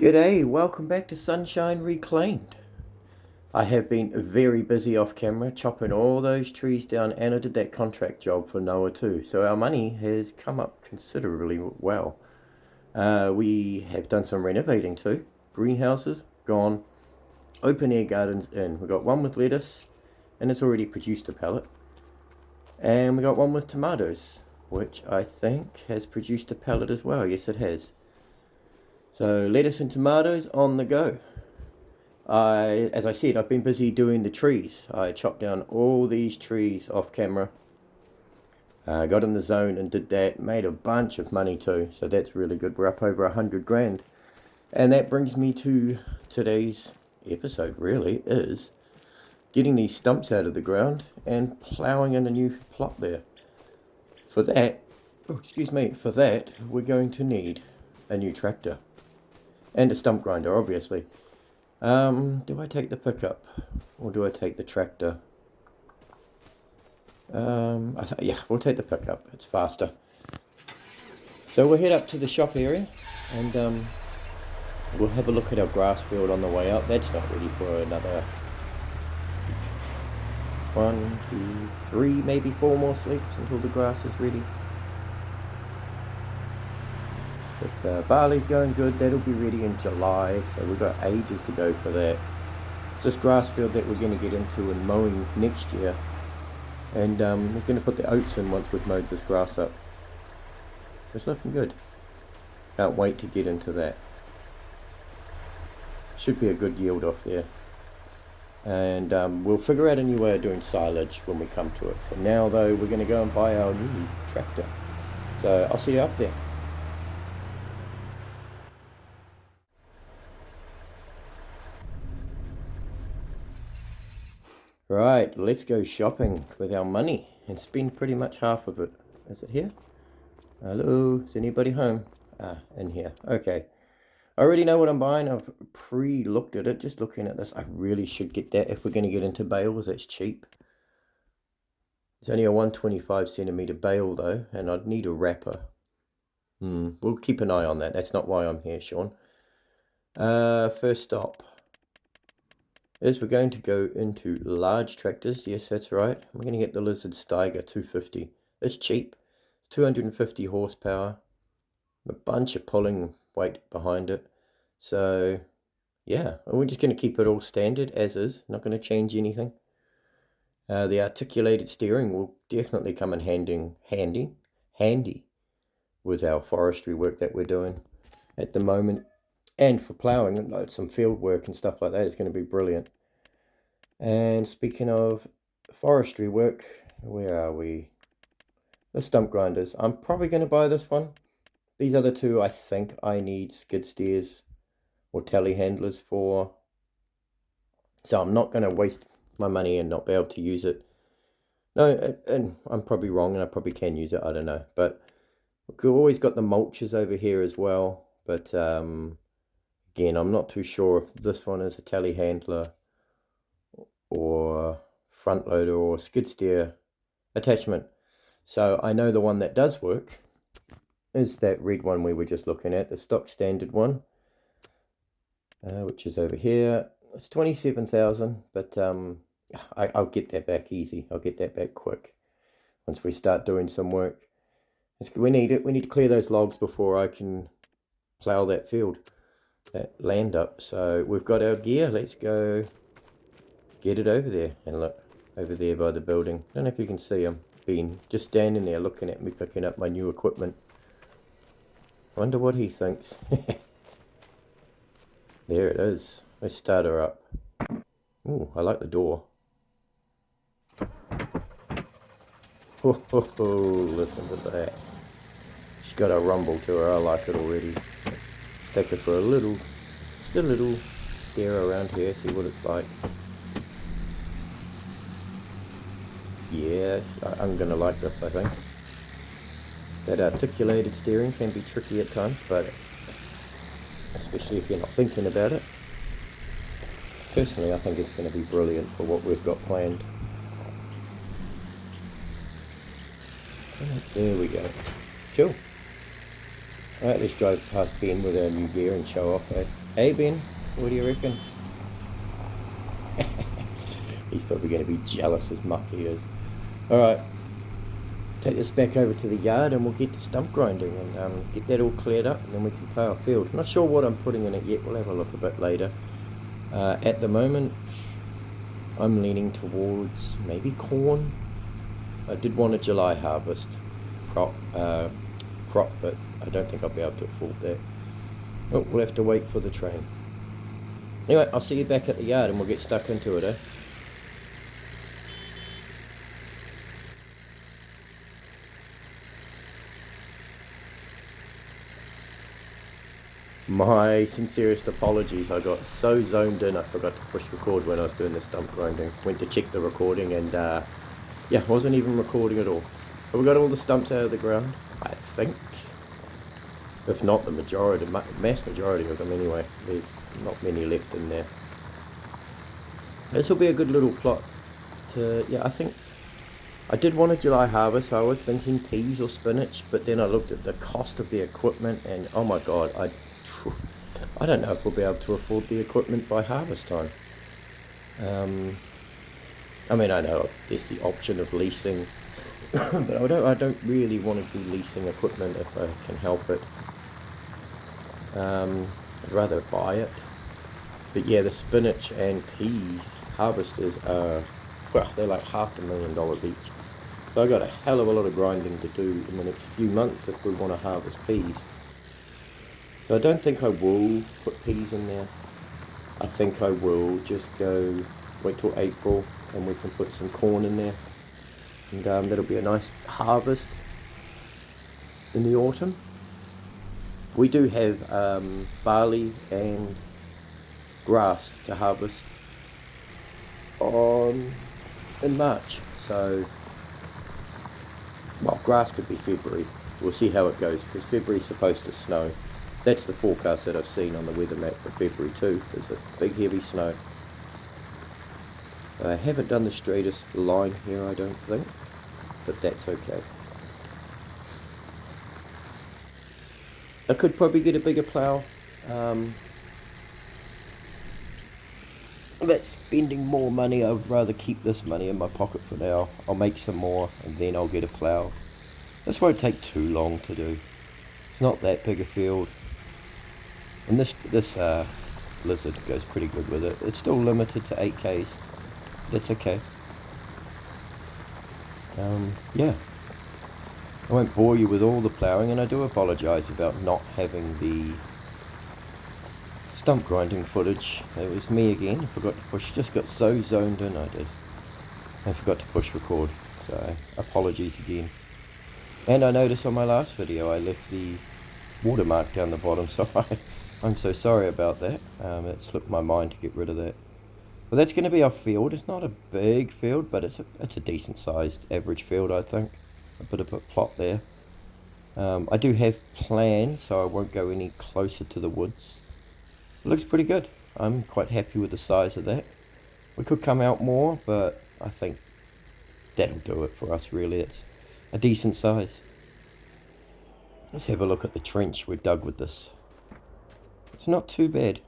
G'day, welcome back to Sunshine Reclaimed. I have been very busy off camera chopping all those trees down, and I did that contract job for Noah too, so our money has come up considerably well. We have done some renovating too. Greenhouses gone, open air gardens in. We got one with lettuce and it's already produced a pellet, and we got one with tomatoes which I think has produced a pellet as well. Yes, it has. So lettuce and tomatoes on the go. As I said, I've been busy doing the trees. I chopped down all these trees off camera. Got in the zone and did that. Made a bunch of money too, so that's really good. We're up over 100 grand. And that brings me to today's episode, really, is getting these stumps out of the ground and ploughing in a new plot there. For that, for that, we're going to need a new tractor. And a stump grinder, obviously. Do I take the pickup or do I take the tractor? Yeah, we'll take the pickup. It's faster. So we'll head up to the shop area and we'll have a look at our grass field on the way up. That's not ready for another 1, 2, 3, maybe 4 more sleeps until the grass is ready. But barley's going good. That'll be ready in July, so we've got ages to go for that. It's this grass field that we're going to get into and mowing next year, and we're going to put the oats in once we've mowed this grass up. It's looking good. Can't wait to get into that. Should be a good yield off there. And we'll figure out a new way of doing silage when we come to it. For now though, we're going to go and buy our new tractor. So I'll see you up there. Right, let's go shopping with our money and spend pretty much half of it. Is it here? Hello, is anybody home? In here. Okay. I already know what I'm buying. I've pre-looked at it. Just looking at this, I really should get that if we're going to get into bales. That's cheap. It's only a 125 centimeter bale though, and I'd need a wrapper. We'll keep an eye on that. That's not why I'm here, Sean. First stop is we're going to go into large tractors. Yes, that's right. We're going to get the Lizard Steiger 250. It's cheap. It's 250 horsepower. A bunch of pulling weight behind it. So, yeah, we're just going to keep it all standard as is. Not going to change anything. The articulated steering will definitely come in handy with our forestry work that we're doing at the moment. And for ploughing, some field work and stuff like that is going to be brilliant. And speaking of forestry work, where are we? The stump grinders. I'm probably going to buy this one. These other two, I think I need skid steers or telehandlers for. So I'm not going to waste my money and not be able to use it. No, and I'm probably wrong and I probably can use it. I don't know. But we've always got the mulches over here as well. But again, I'm not too sure if this one is a telehandler or front loader or skid steer attachment. So I know the one that does work is that red one we were just looking at, the stock standard one, which is over here. It's 27,000, but I'll get that back easy. I'll get that back quick once we start doing some work. We need it. We need to clear those logs before I can plough that field, that land up. So we've got our gear. Let's go get it over there. And look, over there by the building. I don't know if you can see him. Been just standing there looking at me picking up my new equipment. Wonder what he thinks. There it is. Let's start her up. Ooh, I like the door. Oh, listen to that. She's got a rumble to her. I like it already. Take her for just a little stare around here, see what it's like. Yeah, I'm gonna like this, I think. That articulated steering can be tricky at times, but especially if you're not thinking about it. Personally, I think it's going to be brilliant for what we've got planned. There we go. Cool. Alright, let's drive past Ben with our new gear and show off, eh? Hey Ben, what do you reckon? He's probably going to be jealous as muck he is. Alright, take this back over to the yard and we'll get to stump grinding and get that all cleared up, and then we can plough a field. I'm not sure what I'm putting in it yet, we'll have a look a bit later. At the moment, I'm leaning towards maybe corn. I did want a July harvest crop, but I don't think I'll be able to afford that. Oh, we'll have to wait for the train. Anyway, I'll see you back at the yard and we'll get stuck into it, eh? My sincerest apologies, I got so zoned in I forgot to push record when I was doing the stump grinding. Went to check the recording and yeah, wasn't even recording at all. But we got all the stumps out of the ground, I think. If not the majority, mass majority of them anyway. There's not many left in there. This will be a good little plot to, yeah, I think I did want a July harvest. So I was thinking peas or spinach, but then I looked at the cost of the equipment and oh my god, I don't know if we'll be able to afford the equipment by harvest time. I mean, I know there's the option of leasing, but I don't really want to be leasing equipment if I can help it. I'd rather buy it. But yeah, the spinach and pea harvesters are, well, they're like $500,000 each. So I got a hell of a lot of grinding to do in the next few months if we want to harvest peas. So I don't think I will put peas in there. I think I will just go wait till April and we can put some corn in there. And that'll be a nice harvest in the autumn. We do have barley and grass to harvest in March. So, well, grass could be February. We'll see how it goes because February's supposed to snow. That's the forecast that I've seen on the weather map for February too. There's a big heavy snow. I haven't done the straightest line here, I don't think, but that's okay. I could probably get a bigger plough. But spending more money, I would rather keep this money in my pocket for now. I'll make some more and then I'll get a plough. This won't take too long to do. It's not that big a field. And this lizard goes pretty good with it. It's still limited to 8Ks. That's okay. Yeah. I won't bore you with all the ploughing, and I do apologise about not having the stump grinding footage. It was me again. I forgot to push. Just got so zoned in, I did. I forgot to push record. So apologies again. And I noticed on my last video I left the watermark down the bottom, so I'm so sorry about that. It slipped my mind to get rid of that. Well, that's going to be our field. It's not a big field, but it's a decent sized average field, I think. A bit of a plot there. I do have plans, so I won't go any closer to the woods. It looks pretty good. I'm quite happy with the size of that. We could come out more, but I think that'll do it for us, really. It's a decent size. Let's have a look at the trench we've dug with this. It's not too bad.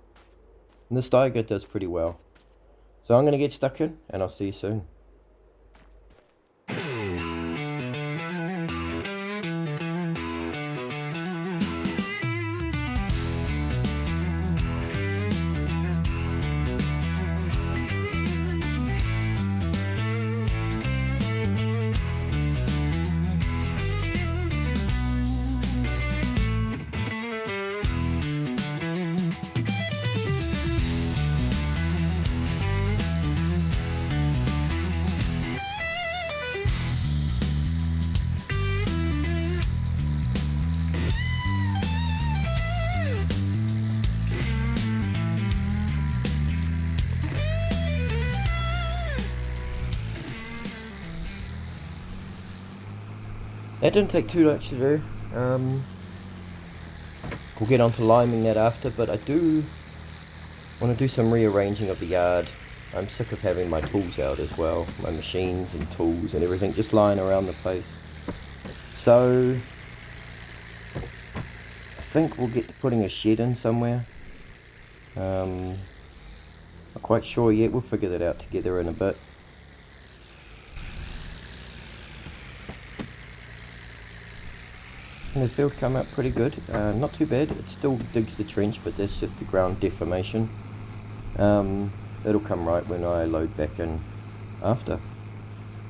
And the Steiger does pretty well. So I'm going to get stuck in, and I'll see you soon. That didn't take too much to do. We'll get on to liming that after, but I do want to do some rearranging of the yard. I'm sick of having my tools out as well, my machines and tools and everything just lying around the place. So I think we'll get to putting a shed in somewhere. Not quite sure yet. We'll figure that out together in a bit. And the field come out pretty good. Not too bad. It still digs the trench, but that's just the ground deformation. It'll come right when I load back in after.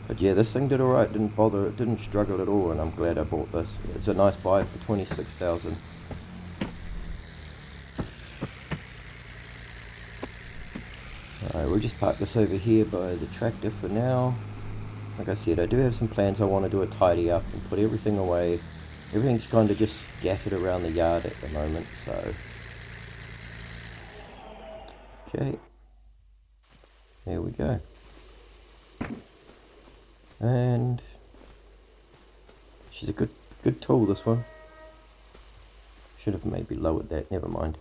But yeah, this thing did alright. Didn't bother. It didn't struggle at all, and I'm glad I bought this. It's a nice buy for 26,000. Alright, we'll just park this over here by the tractor for now. Like I said, I do have some plans. I want to do a tidy up and put everything away. Everything's kind of just scattered around the yard at the moment, so... Okay. There we go. And... she's a good tool, this one. Should have maybe lowered that, never mind.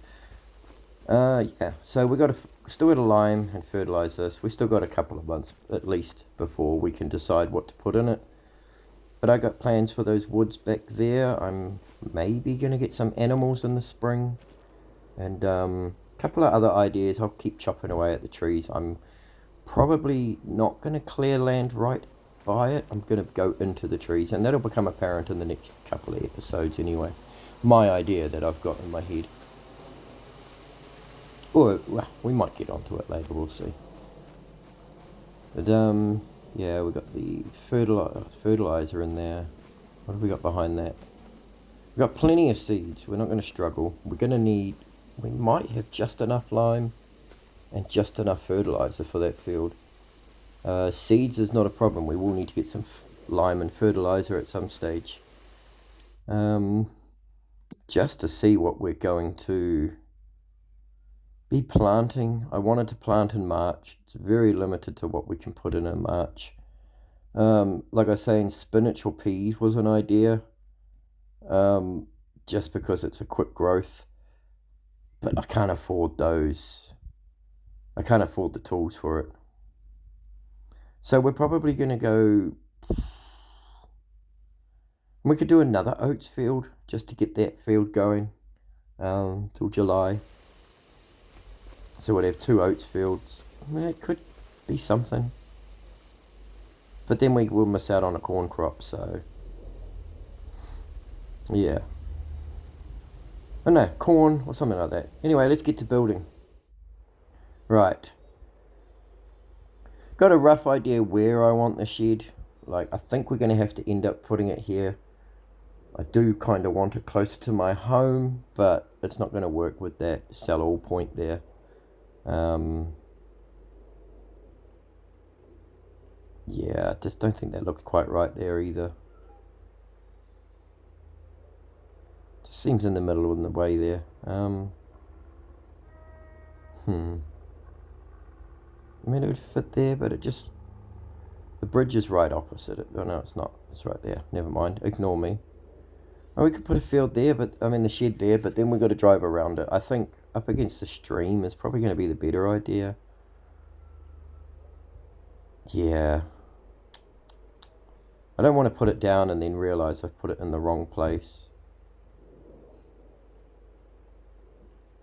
Yeah, so we still got to lime and fertilize this. We still got a couple of months at least before we can decide what to put in it. But I got plans for those woods back there. I'm maybe going to get some animals in the spring. And a couple of other ideas. I'll keep chopping away at the trees. I'm probably not going to clear land right by it. I'm going to go into the trees. And that'll become apparent in the next couple of episodes anyway. My idea that I've got in my head. Or, well, we might get onto it later, we'll see. But, yeah, we've got the fertilizer in there. What have we got behind that? We've got plenty of seeds. We're not going to struggle. We might have just enough lime and just enough fertilizer for that field. Seeds is not a problem. We will need to get some lime and fertilizer at some stage. Just to see what we're going to be planting. I wanted to plant in March. It's very limited to what we can put in March. Like I was saying, spinach or peas was an idea. Just because it's a quick growth. But I can't afford those. I can't afford the tools for it. So we're probably going to go... We could do another oats field just to get that field going till July. So we'd have 2 oats fields. It could be something. But then we will miss out on a corn crop, so... yeah. Oh no, corn or something like that. Anyway, let's get to building. Right. Got a rough idea where I want the shed. Like, I think we're going to have to end up putting it here. I do kind of want it closer to my home, but it's not going to work with that sell-all point there. Yeah, I just don't think that looks quite right there either. Just seems in the middle in the way there. I mean, it would fit there, but it just... the bridge is right opposite it. Oh, no, it's not. It's right there. Never mind. Ignore me. Oh, we could put a field there, but I mean the shed there, but then we've got to drive around it. I think up against the stream is probably going to be the better idea. Yeah. I don't want to put it down and then realise I've put it in the wrong place.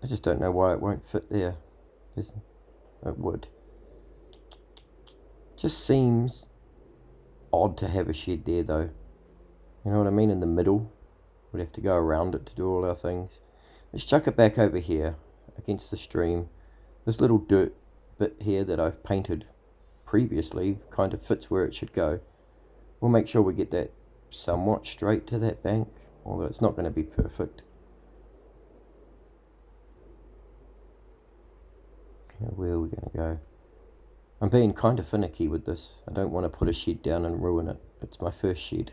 I just don't know why it won't fit there. It would. Just seems odd to have a shed there though. You know what I mean? In the middle. We'd have to go around it to do all our things. Let's chuck it back over here against the stream. This little dirt bit here that I've painted previously kind of fits where it should go. We'll make sure we get that somewhat straight to that bank, although it's not going to be perfect. Okay, where are we going to go? I'm being kind of finicky with this. I don't want to put a shed down and ruin it. It's my first shed.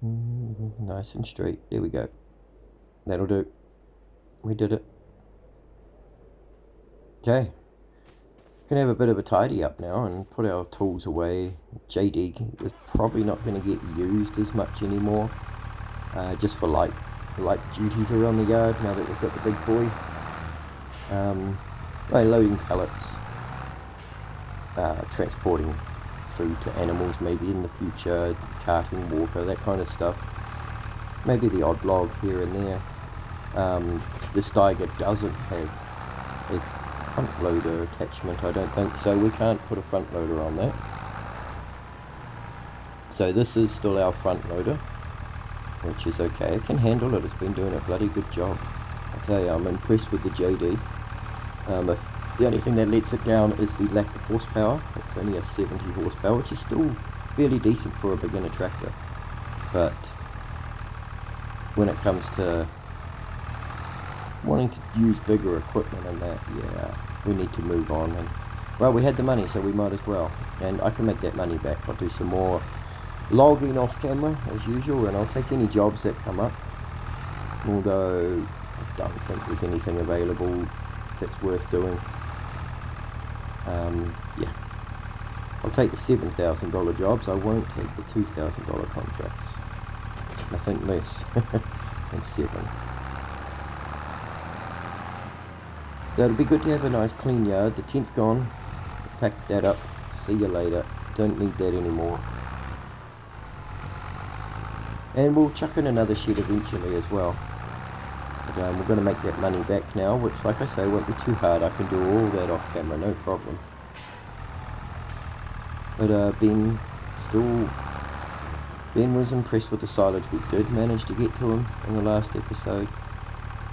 Nice and straight. There we go. That'll do. We did it. Okay. Gonna have a bit of a tidy up now and put our tools away. JD is probably not going to get used as much anymore. Just for light duties around the yard now that we've got the big boy. Loading pallets. Transporting food to animals maybe in the future, carting water, that kind of stuff. Maybe the odd log here and there. The Steiger doesn't have a front loader attachment, I don't think, so we can't put a front loader on that. So this is still our front loader, which is okay. It can handle it. It's been doing a bloody good job. I tell you, I'm impressed with the JD. The only thing that lets it down is the lack of horsepower. It's only a 70 horsepower, which is still fairly decent for a beginner tractor. But when it comes to wanting to use bigger equipment and that, yeah, we need to move on. And well, we had the money, so we might as well. And I can make that money back. I'll do some more logging off camera as usual, and I'll take any jobs that come up. Although I don't think there's anything available that's worth doing. Yeah, I'll take the $7,000 jobs. I won't take the $2,000 contracts. Nothing less than 7. So it'll be good to have a nice clean yard. The tent's gone. Pack that up. See you later. Don't need that anymore. And we'll chuck in another shed eventually as well. But we're going to make that money back now, which, like I say, won't be too hard. I can do all that off camera, no problem. But Ben was impressed with the silage we did manage to get to him in the last episode.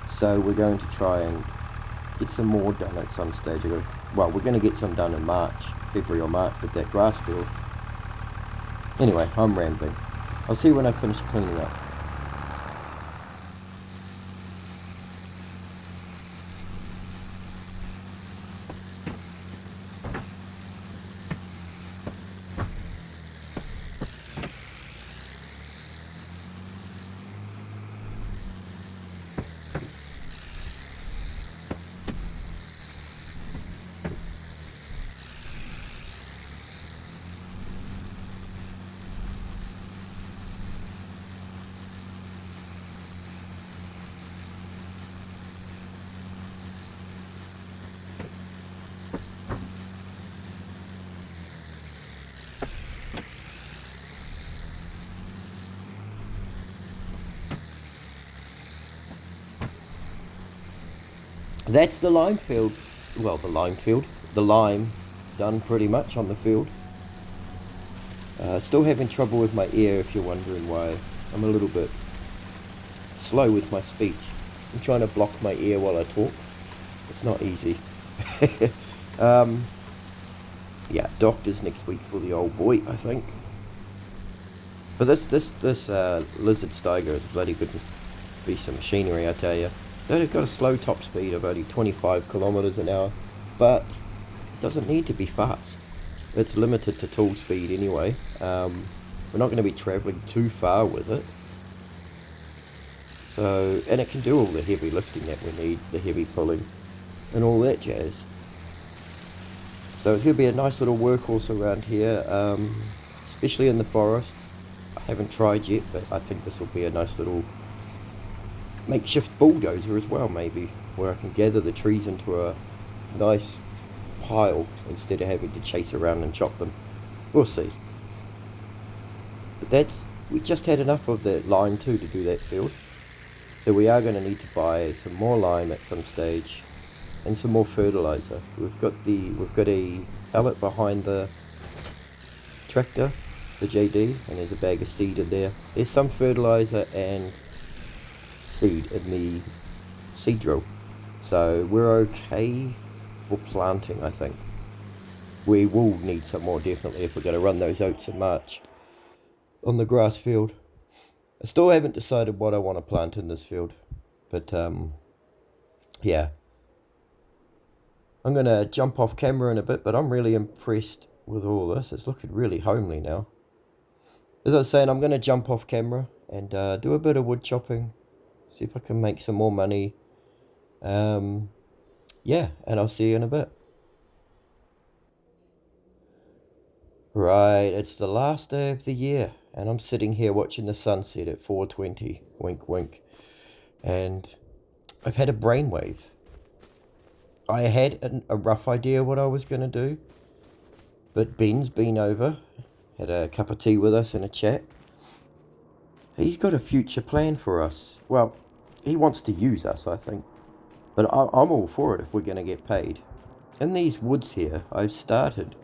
So we're going to try and get some more done at some stage. Well, we're going to get some done in February or March with that grass field. Anyway, I'm rambling. I'll see you when I finish cleaning up. That's the lime field. Well, the lime done pretty much on the field. Still having trouble with my ear, if you're wondering why. I'm a little bit slow with my speech. I'm trying to block my ear while I talk. It's not easy. Yeah, doctors next week for the old boy, I think. But this Lizard Steiger is a bloody good piece of machinery, I tell you. They've got a slow top speed of only 25 kilometers an hour, but it doesn't need to be fast. It's limited to tool speed anyway. We're not going to be traveling too far with it. So, and it can do all the heavy lifting that we need, the heavy pulling and all that jazz. So it's going to be a nice little workhorse around here, especially in the forest. I haven't tried yet, but I think this will be a nice little makeshift bulldozer as well, maybe, where I can gather the trees into a nice pile instead of having to chase around and chop them. We'll see. But we just had enough of that lime too to do that field. So we are going to need to buy some more lime at some stage and some more fertilizer. We've got a pallet behind the tractor, the JD, and there's a bag of seed in there. There's some fertilizer and seed in the seed drill, so we're okay for planting. I think we will need some more, definitely, if we're going to run those oats in March on the grass field. I still haven't decided what I want to plant in this field, but yeah, I'm going to jump off camera in a bit, but I'm really impressed with all this. It's looking really homely now. As I was saying, I'm going to jump off camera and do a bit of wood chopping, see if I can make some more money. Yeah, and I'll see you in a bit. Right, it's the last day of the year, and I'm sitting here watching the sunset at 4:20, wink wink, and I've had a brainwave. I had a rough idea what I was going to do, but Ben's been over, had a cup of tea with us and a chat. He's got a future plan for us. Well, he wants to use us, I think. But I'm all for it if we're going to get paid. In these woods here, I've started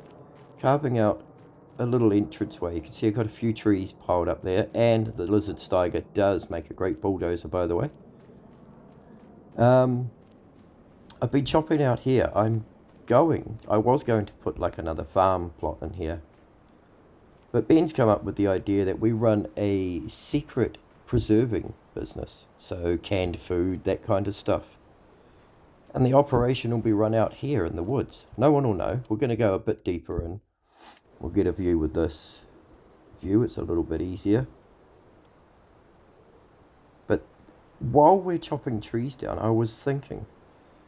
carving out a little entranceway. You can see I've got a few trees piled up there, and the lizard steiger does make a great bulldozer, by the way. I've been chopping out here. I was going to put like another farm plot in here. But Ben's come up with the idea that we run a secret preserving business. So canned food, that kind of stuff. And the operation will be run out here in the woods. No one will know. We're going to go a bit deeper and we'll get a view with this view. It's a little bit easier. But while we're chopping trees down, I was thinking,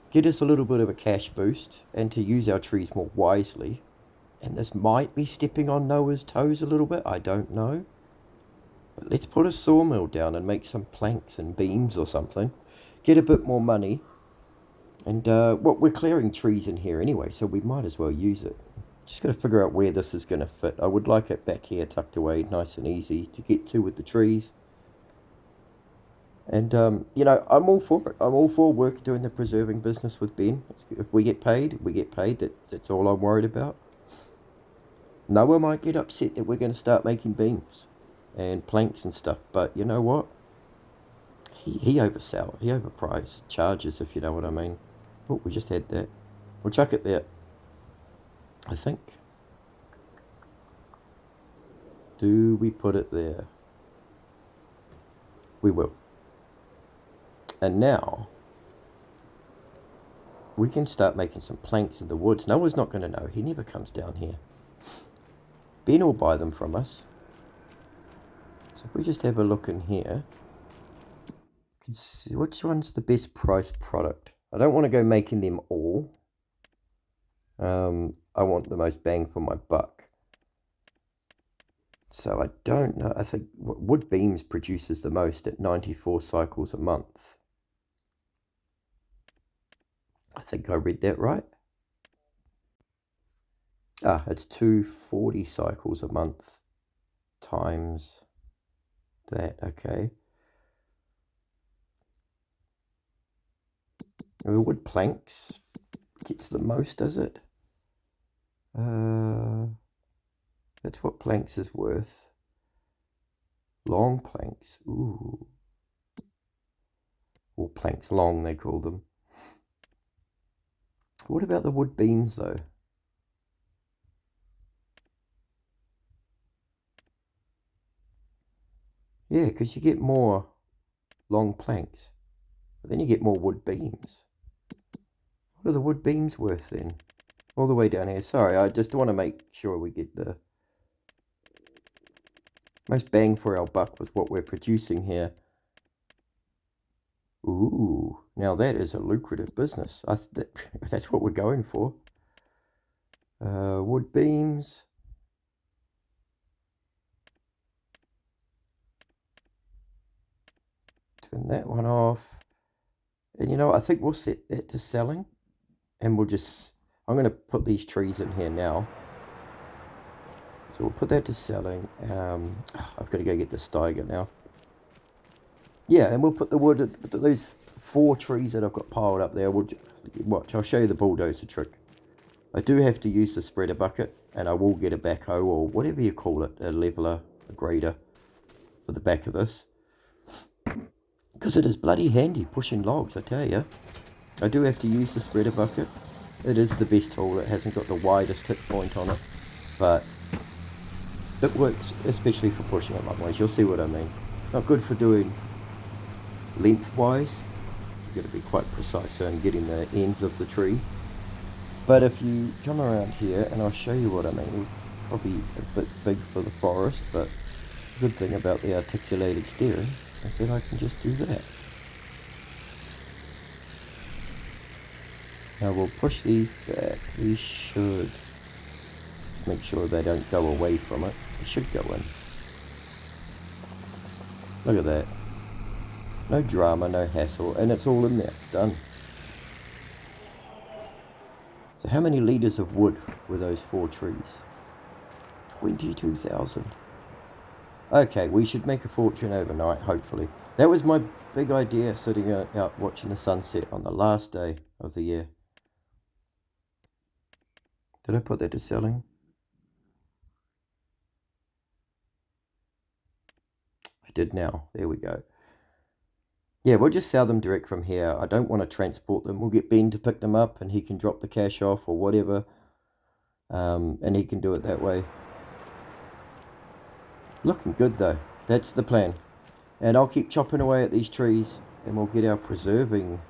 get us a little bit of a cash boost and to use our trees more wisely. And this might be stepping on Noah's toes a little bit. I don't know. But let's put a sawmill down and make some planks and beams or something. Get a bit more money. And we're clearing trees in here anyway, so we might as well use it. Just got to figure out where this is going to fit. I would like it back here tucked away, nice and easy to get to with the trees. And, I'm all for it. I'm all for work doing the preserving business with Ben. If we get paid, we get paid. That's all I'm worried about. Noah might get upset that we're going to start making beams and planks and stuff, but you know what? He overpriced charges, if you know what I mean. Oh, we just had that. We'll chuck it there, I think. Do we put it there? We will. And now, we can start making some planks in the woods. Noah's not going to know. He never comes down here. Ben will buy them from us. So if we just have a look in here, you can see which one's the best price product. I don't want to go making them all. I want the most bang for my buck. So I don't know. I think Wood Beams produces the most at 94 cycles a month. I think I read that right. It's 240 cycles a month times that. Okay. The wood planks gets the most, does it? That's what planks is worth. Long planks. Ooh. Or planks long, they call them. What about the wood beams, though? Yeah, because you get more long planks. But then you get more wood beams. What are the wood beams worth then? All the way down here. Sorry, I just want to make sure we get the most bang for our buck with what we're producing here. Ooh, now that is a lucrative business. That's what we're going for. Wood beams. Turn that one off. And you know, I think we'll set that to selling. And we'll just, I'm going to put these trees in here now. So we'll put that to selling. I've got to go get the steiger now. Yeah, and we'll put the wood, those 4 trees that I've got piled up there. Watch, I'll show you the bulldozer trick. I do have to use the spreader bucket, and I will get a backhoe or whatever you call it, a leveler, a grader for the back of this. Because it is bloody handy pushing logs, I tell you. I do have to use the spreader bucket. It is the best tool. It hasn't got the widest hit point on it, but it works especially for pushing it long ways. You'll see what I mean. Not good for doing lengthwise. You've got to be quite precise on getting the ends of the tree. But if you come around here, and I'll show you what I mean, probably a bit big for the forest, but the good thing about the articulated steering is that I can just do that. Now we'll push these back. These should make sure they don't go away from it. They should go in. Look at that. No drama, no hassle, and it's all in there. Done. So how many litres of wood were those 4 trees? 22,000. Okay, we should make a fortune overnight, hopefully. That was my big idea, sitting out watching the sunset on the last day of the year. Did I put that to selling? I did now. There we go. Yeah, we'll just sell them direct from here. I don't want to transport them. We'll get Ben to pick them up and he can drop the cash off or whatever. And he can do it that way. Looking good though. That's the plan. And I'll keep chopping away at these trees and we'll get our preserving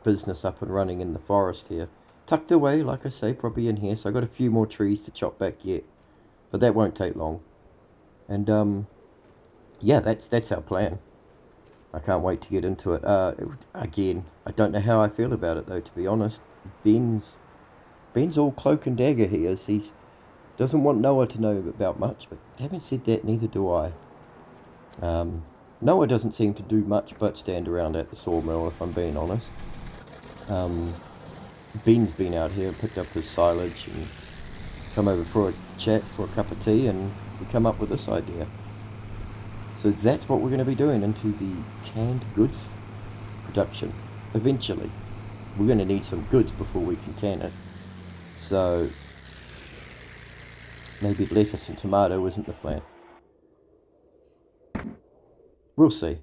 business up and running in the forest here. Tucked away, like I say, probably in here. So I've got a few more trees to chop back yet. But that won't take long. And yeah, that's our plan. I can't wait to get into it. Again, I don't know how I feel about it though, to be honest. Ben's all cloak and dagger here. He's doesn't want Noah to know about much, but having said that, neither do I. Noah doesn't seem to do much but stand around at the sawmill, if I'm being honest. Ben's been out here, picked up his silage, and come over for a chat, for a cup of tea, and we come up with this idea. So that's what we're going to be doing into the canned goods production. Eventually, we're going to need some goods before we can can it. So maybe lettuce and tomato isn't the plan. We'll see.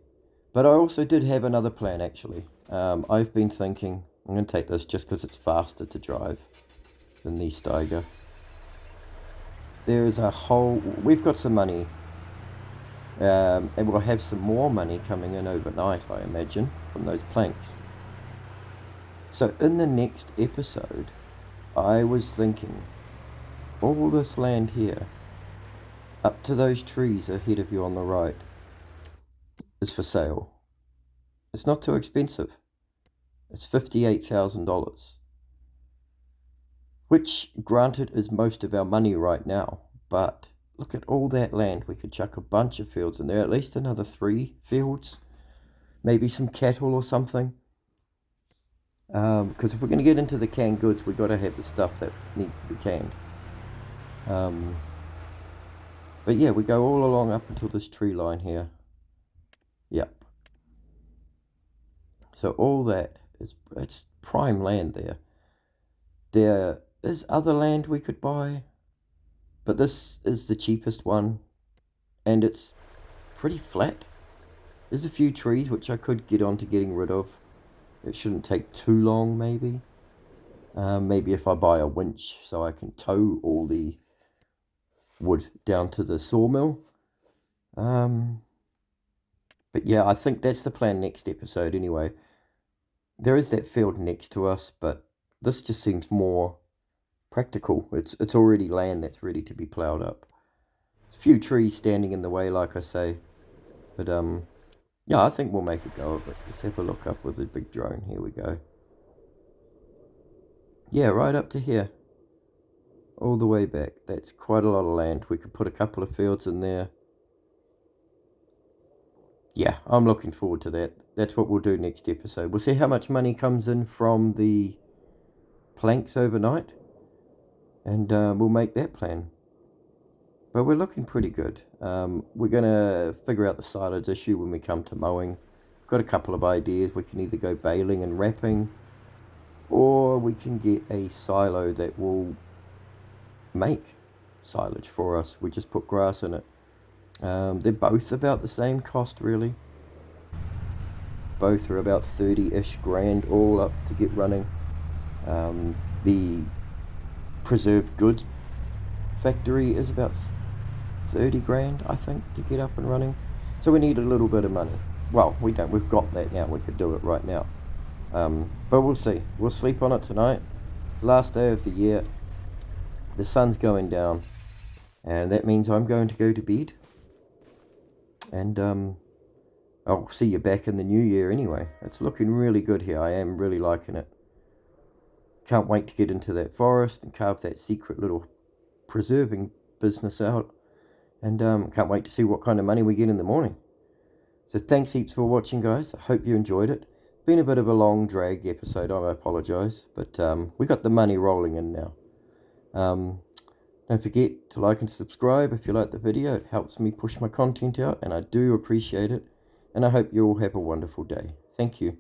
But I also did have another plan, actually. I've been thinking, I'm going to take this just because it's faster to drive than the Steiger. We've got some money, and we'll have some more money coming in overnight, I imagine, from those planks. So in the next episode, I was thinking, all this land here, up to those trees ahead of you on the right, is for sale. It's not too expensive. It's $58,000. Which, granted, is most of our money right now. But look at all that land. We could chuck a bunch of fields in there. At least another 3 fields. Maybe some cattle or something. Because if we're going to get into the canned goods, we've got to have the stuff that needs to be canned. But yeah, we go all along up until this tree line here. Yep. So all that it's prime land there. There is other land we could buy, but this is the cheapest one, and it's pretty flat. There's a few trees which I could get on to getting rid of. It shouldn't take too long, maybe. Maybe if I buy a winch so I can tow all the wood down to the sawmill. But yeah, I think that's the plan next episode anyway. There is that field next to us, but this just seems more practical. It's already land that's ready to be ploughed up. There's a few trees standing in the way, like I say. But yeah, I think we'll make a go of it. Let's have a look up with the big drone. Here we go. Yeah, right up to here. All the way back. That's quite a lot of land. We could put a couple of fields in there. Yeah, I'm looking forward to that. That's what we'll do next episode. We'll see how much money comes in from the planks overnight, and we'll make that plan. But we're looking pretty good. We're going to figure out the silage issue when we come to mowing. We've got a couple of ideas. We can either go baling and wrapping, or we can get a silo that will make silage for us. We just put grass in it. They're both about the same cost, really. Both are about 30-ish grand all up to get running. The preserved goods factory is about 30 grand, I think, to get up and running. So we need a little bit of money. Well, we don't. We've got that now. We could do it right now. But we'll see. We'll sleep on it tonight. The last day of the year. The sun's going down. And that means I'm going to go to bed. And I'll see you back in the new year anyway. It's looking really good here. I am really liking it. Can't wait to get into that forest and carve that secret little preserving business out. And can't wait to see what kind of money we get in the morning. So thanks heaps for watching, guys. I hope you enjoyed it. Been a bit of a long drag episode. I apologise. But we got the money rolling in now. Don't forget to like and subscribe if you like the video. It helps me push my content out, and I do appreciate it. And I hope you all have a wonderful day. Thank you.